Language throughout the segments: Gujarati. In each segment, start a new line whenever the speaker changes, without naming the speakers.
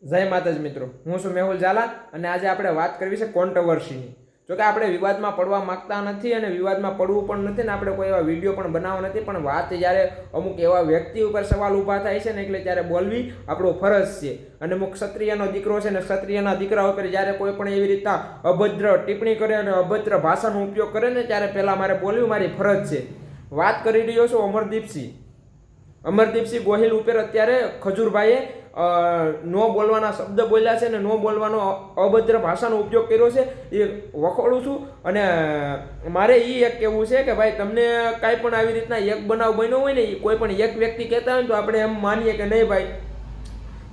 જય માતાજી મિત્રો, હું છું મેહુલ ઝાલા અને આજે આપણે વાત કરવી છે કોન્ટ્રોવર્સીની. જો કે આપણે વિવાદમાં પડવા માંગતા નથી અને વિવાદમાં પડવું પણ નથી ને આપણે કોઈ એવા વિડીયો પણ બનાવવા નથી, પણ વાત જ્યારે અમુક એવા વ્યક્તિ ઉપર સવાલ ઊભા થાય છે ને એટલે ત્યારે બોલવી આપણો ફરજ છે. અને અમુક ક્ષત્રિયનો દીકરો છે ને ક્ષત્રિયના દીકરા ઉપર જ્યારે કોઈ પણ એવી રીતના અભદ્ર ટિપ્પણી કરે અને અભદ્ર ભાષાનો ઉપયોગ કરે ને ત્યારે પહેલાં મારે બોલવી મારી ફરજ છે. વાત કરી રહ્યો છું અમરદીપસિંહ ગોહિલ ઉપર અત્યારે ખજૂરભાઈએ નો બોલવાના શબ્દ બોલ્યા છે ને નો બોલવાનો અભદ્ર ભાષાનો ઉપયોગ કર્યો છે. એ વખોડું છું અને મારે એ એક કહેવું છે કે ભાઈ તમને કાંઈ પણ આવી રીતના એક બનાવ બન્યો હોય ને, એ કોઈ પણ એક વ્યક્તિ કહેતા હોય ને તો આપણે એમ માનીએ કે નહીં ભાઈ,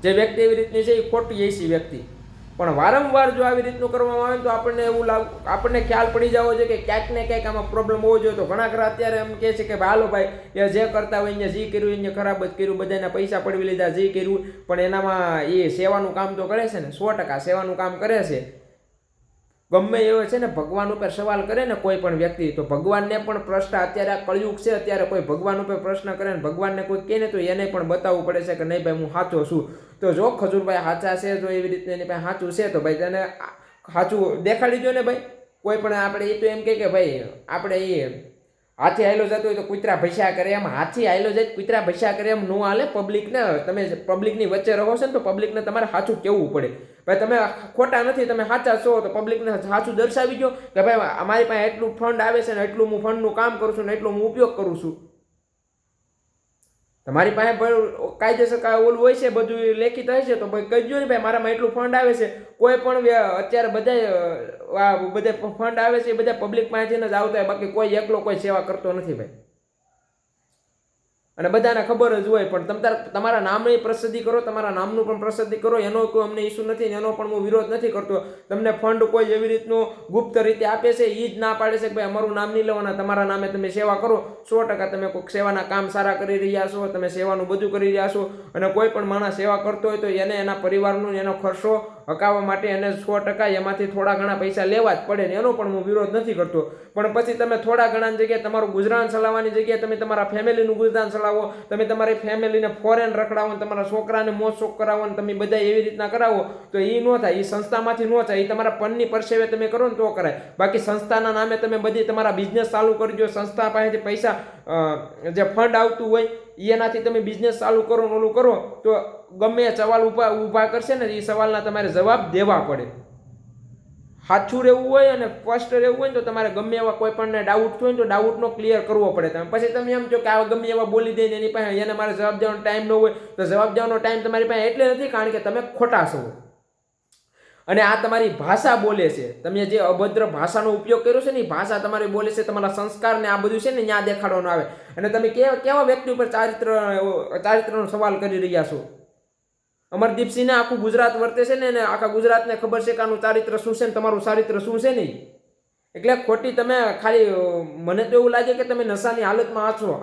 જે વ્યક્તિ એવી રીતની છે એ ખોટી એસી વ્યક્તિ. પણ વારંવાર જો આવી રીતનું કરવામાં આવે તો આપણને ખ્યાલ પડી જવો જોઈએ કે ક્યાંક ને ક્યાંક આમાં પ્રોબ્લેમ હોવો જોઈએ. તો ઘણા ખરા અત્યારે એમ કહે છે કે ભાઈ હાલો ભાઈ, એ જે કરતા હોય એને જે કર્યું એને ખરાબ જ કર્યું, બધાના પૈસા પડવી લીધા, જે કર્યું, પણ એનામાં એ સેવાનું કામ તો કરે છે ને, 100% સેવાનું કામ કરે છે. ગમે એવો છે ને ભગવાન ઉપર સવાલ કરે ને કોઈ પણ વ્યક્તિ, તો ભગવાનને પણ પ્રશ્ન, અત્યારે આ કળયુગ છે, અત્યારે કોઈ ભગવાન ઉપર પ્રશ્ન કરે ને ભગવાનને કોઈ કહે ને તો એને પણ બતાવવું પડે છે કે નહીં ભાઈ હું સાચો છું. તો જો ખજૂરભાઈ સાચા છે, જો એવી રીતે એની પાસે સાચું છે તો ભાઈ તેને સાચું દેખાડી દો ને ભાઈ. કોઈ પણ આપણે એ તો એમ કે ભાઈ આપણે એ હાથી હાઈલો જતો હોય તો કૂતરા ભસ્યા કરે, એમ હાથી હાઈલો જાય કૂતરા ભસ્યા કરે એમ ન હાલે. પબ્લિકને, તમે પબ્લિકની વચ્ચે રહો છો ને તો પબ્લિકને તમારે સાચું કહેવું પડે. ભાઈ તમે ખોટા નથી, તમે સાચા છો તો પબ્લિકને સાચું દર્શાવી દો કે ભાઈ અમારી પાસે એટલું ફંડ આવે છે ને એટલું હું ફંડનું કામ કરું છું ને એટલું હું ઉપયોગ કરું છું. તમારી પાસે કાયદેસર ઓલું હોય છે, બધું લેખિત હોય છે, તો ભાઈ કહેજો ને ભાઈ મારામાં એટલું ફંડ આવે છે. કોઈ પણ અત્યારે બધા ફંડ આવે છે એ બધા પબ્લિક પાસેથી જ આવતા હોય, બાકી કોઈ એકલો કોઈ સેવા કરતો નથી ભાઈ. અને બધાને ખબર જ હોય, પણ તમારા નામની પ્રસિદ્ધિ કરો, તમારા નામનું પણ પ્રસિદ્ધિ કરો, એનો કોઈ અમને ઇસ્યુ નથી, એનો પણ હું વિરોધ નથી કરતો. તમને ફંડ કોઈ એવી રીતનું ગુપ્ત રીતે આપે છે, એ જ ના પાડે છે કે ભાઈ અમારું નામ નહીં લેવાના, તમારા નામે તમે સેવા કરો. 100% તમે કોઈક સેવાના કામ સારા કરી રહ્યા છો, તમે સેવાનું બધું કરી રહ્યા છો. અને કોઈ પણ માણસ સેવા કરતો હોય તો એને એના પરિવારનું એનો ખર્ચો હકાવવા માટે એને 100% એમાંથી થોડા ઘણા પૈસા લેવા જ પડે ને, એનો પણ હું વિરોધ નથી કરતો. પણ પછી તમે થોડા ઘણાની જગ્યાએ તમારું ગુજરાન ચલાવવાની જગ્યાએ તમે તમારા ફેમિલીનું ગુજરાન ચલાવો, તમે તમારી ફેમિલીને ફોરેન રખડાવો, તમારા છોકરાને મોજ શોખ કરાવો ને તમે બધા એવી રીતના કરાવો તો એ ન થાય. એ સંસ્થામાંથી ન થાય, એ તમારા પનની પરસેવે તમે કરો ને તો કરાય. બાકી સંસ્થાના નામે તમે બધી તમારા બિઝનેસ ચાલુ કરજો, સંસ્થા પાસેથી પૈસા જે ફંડ આવતું હોય એનાથી તમે બિઝનેસ ચાલુ કરો ને ઓલું કરો તો ગમે એ સવાલ ઊભા કરશે ને એ સવાલના તમારે જવાબ દેવા પડે. સાચું રહેવું હોય અને સ્પષ્ટ રહેવું હોય તો તમારે ગમે એવા કોઈ પણ ડાઉટ હોય ને તો ડાઉટનો ક્લિયર કરવો પડે. તમે પછી તમે એમ કહો કે આ ગમે એવા બોલી દઈને એની પાસે એને મારે જવાબ દેવાનો ટાઈમ ન હોય, તો જવાબ દેવાનો ટાઈમ તમારી પાસે એટલે નથી કારણ કે તમે ખોટા છો અને આ તમારી ભાષા બોલે છે. તમે જે અભદ્ર ભાષાનો ઉપયોગ કર્યો છે ને એ ભાષા તમારી બોલે છે, તમારા સંસ્કારને આ બધું છે ને ત્યાં દેખાડવાનું આવે. અને તમે કેવા વ્યક્તિ ઉપર ચારિત્રનો સવાલ કરી રહ્યા છો. અમરદીપસિંહને આખું ગુજરાત વર્તે છે ને અને આખા ગુજરાતને ખબર છે કે આનું ચારિત્ર શું છે ને તમારું ચારિત્ર શું છે નહીં. એટલે ખોટી તમે ખાલી, મને તો એવું લાગે કે તમે નશાની હાલતમાં હશો.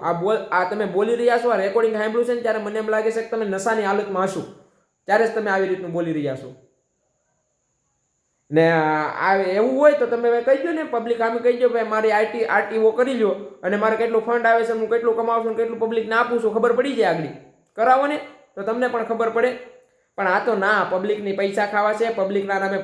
આ તમે બોલી રહ્યા છો, આ રેકોર્ડિંગ સાંભળ્યું છે ને ત્યારે મને એમ લાગે છે કે તમે નશાની હાલતમાં હશો, ત્યારે જ તમે આવી રીતનું બોલી રહ્યા છો. ને આ એવું હોય તો તમે કહી દો ને, પબ્લિક આમ કહી દો ભાઈ મારી આરટીઓ કરી લો અને મારે કેટલું ફંડ આવે છે, હું કેટલું કમાવું છું, કેટલું પબ્લિકને આપું છું, ખબર પડી જાય. આગળ કરાવો ને તો તમને પણ ખબર પડે. પણ આ તો ના, પબ્લિકની પૈસા ખાવા છે, પબ્લિકના નામે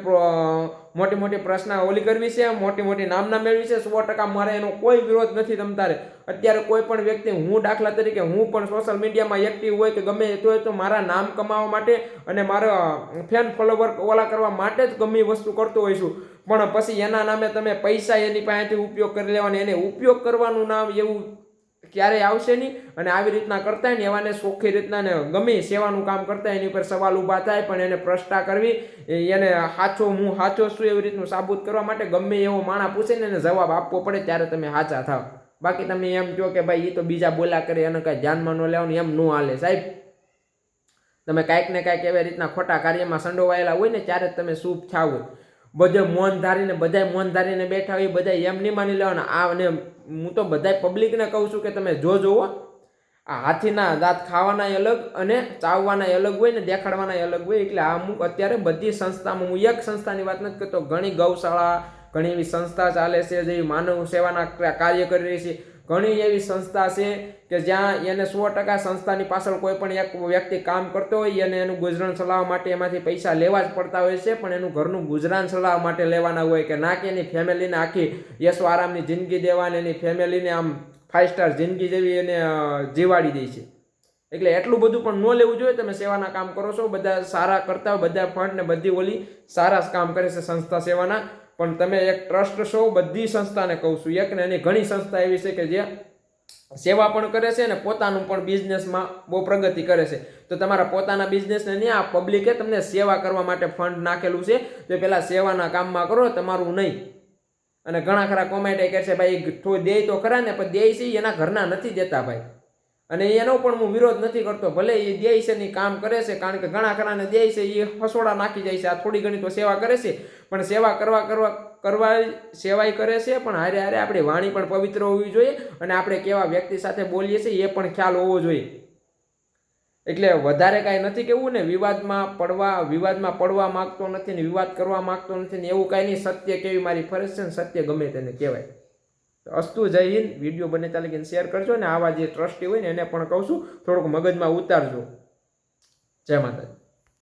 મોટી મોટી પ્રશ્ન ઓલી કરવી છે, મોટી મોટી નામના મેળવી છે. 100% મારે એનો કોઈ વિરોધ નથી. તમ તારે અત્યારે કોઈ પણ વ્યક્તિ, હું દાખલા તરીકે હું પણ સોશિયલ મીડિયામાં એક્ટિવ હોય કે ગમે તો મારા નામ કમાવા માટે અને મારા ફેન ફોલોવર ઓલા કરવા માટે જ ગમે વસ્તુ કરતો હોઈશું. પણ પછી એના નામે તમે પૈસા એની પાસેથી ઉપયોગ કરી લેવાની, એને ઉપયોગ કરવાનું નામ એવું ક્યારેય આવશે નહીં. અને આવી રીતના કરતા હોય ને એવાને ચોખ્ખી રીતના ને ગમે સેવાનું કામ કરતા એની ઉપર સવાલ ઊભા થાય, પણ એને પ્રશ્ન કરવી, એને હું સાચો છું એવી રીતનું સાબુત કરવા માટે ગમે એવો માણસ પૂછે ને એને જવાબ આપવો પડે, ત્યારે તમે સાચા થાવ. બાકી તમે એમ કહો કે ભાઈ એ તો બીજા બોલ્યા કરે એને કાંઈ ધ્યાનમાં ન લેવાનું, એમ ન હાલે સાહેબ. તમે કાંઈક ને કાંઈક એવી રીતના ખોટા કાર્યમાં સંડોવાયેલા હોય ને ત્યારે જ તમે શુભ થાવ હોય. બધા મૌન ધારીને બેઠા હોય, બધા એમ નહીં માની લેવાના. અને હું તો બધા પબ્લિકને કહું છું કે તમે જોવો, આ હાથીના દાંત ખાવાના અલગ અને ચાવવાના અલગ હોય ને દેખાડવાના અલગ હોય. એટલે આ અમુક અત્યારે બધી સંસ્થામાં, હું એક સંસ્થાની વાત નથી કરતો, ઘણી ગૌશાળા, ઘણી એવી સંસ્થા ચાલે છે જે માનવ સેવાના કાર્ય કરી રહી છે. ઘણી એવી સંસ્થા છે કે જ્યાં એને 100% સંસ્થાની પાછળ કોઈ પણ એક વ્યક્તિ કામ કરતો હોય અને એનું ગુજરાન ચલાવવા માટે એમાંથી પૈસા લેવા જ પડતા હોય છે, પણ એનું ઘરનું ગુજરાન ચલાવવા માટે લેવાના હોય કે ના કે એની ફેમિલીને આખી યશો આરામની જિંદગી દેવાની, એની ફેમિલીને આમ 5 સ્ટાર જિંદગી જેવી એને જીવાડી દે છે. એટલે એટલું બધું પણ ન લેવું જોઈએ. તમે સેવાના કામ કરો છો, બધા સારા કરતા હોય, બધા ફંડ ને બધી ઓલી સારા કામ કરે છે સંસ્થા સેવાના, પણ તમે એક ટ્રસ્ટ છો. બધી સંસ્થાને કહું છું, એક ને એની ઘણી સંસ્થા એવી છે કે જે સેવા પણ કરે છે અને પોતાનું પણ બિઝનેસમાં બહુ પ્રગતિ કરે છે. તો તમારા પોતાના બિઝનેસને નહીં, આ પબ્લિકે તમને સેવા કરવા માટે ફંડ નાખેલું છે, તો પહેલાં સેવાના કામમાં કરો, તમારું નહીં. અને ઘણા ખરા કોમેન્ટ કહે છે ભાઈ દે તો ખરા ને, પણ દે છે એના ઘરના નથી દેતા ભાઈ, અને એનો પણ હું વિરોધ નથી કરતો. ભલે એ દે છે ની કામ કરે છે, કારણ કે ઘણા ખરાને દે છે એ ફસોડા નાખી જાય છે. આ થોડી ઘણી તો સેવા કરે છે, પણ સેવા કરવા સેવાય કરે છે, પણ હારે હારે આપણી વાણી પણ પવિત્ર હોવી જોઈએ અને આપણે કેવા વ્યક્તિ સાથે બોલીએ છીએ એ પણ ખ્યાલ હોવો જોઈએ. એટલે વધારે કાંઈ નથી કેવું ને, વિવાદમાં પડવા માંગતો નથી ને વિવાદ કરવા માંગતો નથી ને એવું કાંઈ નહીં. સત્ય કેવી મારી ફરજ છે ને સત્ય ગમે તેને કહેવાય. અસ્તુ, જય હિન્દ. વિડીયો બને ત્યાં લગીને શેર કરજો ને આવા જે ટ્રસ્ટી હોય ને એને પણ કહું છું થોડુંક મગજમાં ઉતારજો. જય માતાજી.